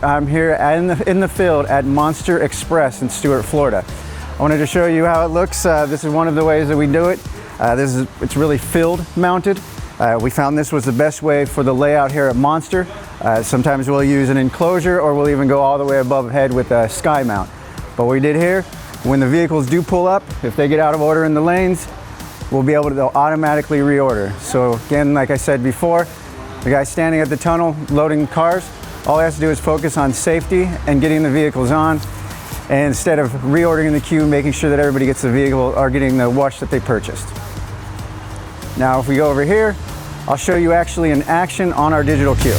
I'm here in the field at Monster Express in Stuart, Florida. I wanted to show you how it looks. This is one of the ways that we do it. It's really field mounted. We found this was the best way for the layout here at Monster. Sometimes we'll use an enclosure, or we'll even go all the way above head with a sky mount. But what we did here, when the vehicles do pull up, if they get out of order in the lanes, we'll be able to automatically reorder. So again, like I said before, the guy standing at the tunnel loading cars, all he has to do is focus on safety and getting the vehicles on, and instead of reordering the queue, making sure that everybody gets the vehicle or getting the wash that they purchased. Now if we go over here, I'll show you actually in action on our digital queue.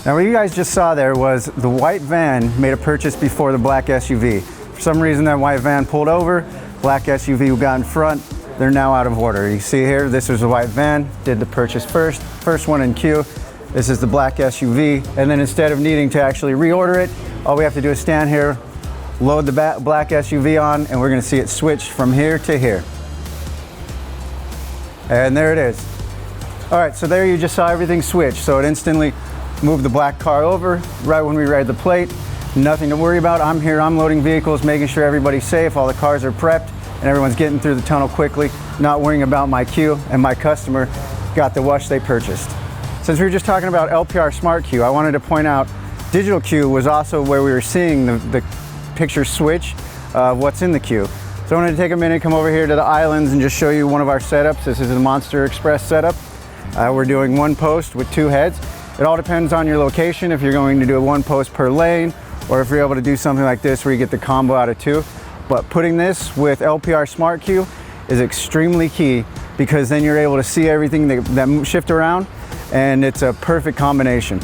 Now what you guys just saw there was the white van made a purchase before the black SUV. For some reason that white van pulled over, black SUV got in front, they're now out of order. You see here, this was the white van, did the purchase first one in queue. This is the black SUV, and then instead of needing to actually reorder it, all we have to do is stand here, load the black SUV on, and we're gonna see it switch from here to here. And there it is. All right, so there you just saw everything switch. So it instantly moved the black car over right when we read the plate. Nothing to worry about. I'm here, I'm loading vehicles, making sure everybody's safe, all the cars are prepped, and everyone's getting through the tunnel quickly, not worrying about my queue, and my customer got the wash they purchased. Since we were just talking about LPR Smart Queue, I wanted to point out digital queue was also where we were seeing the picture switch of what's in the queue. So I wanted to take a minute, come over here to the islands and just show you one of our setups. This is the Monster Express setup. We're doing one post with two heads. It all depends on your location, if you're going to do a one post per lane, or if you're able to do something like this where you get the combo out of two. But putting this with LPR Smart Queue is extremely key, because then you're able to see everything that shift around, and it's a perfect combination.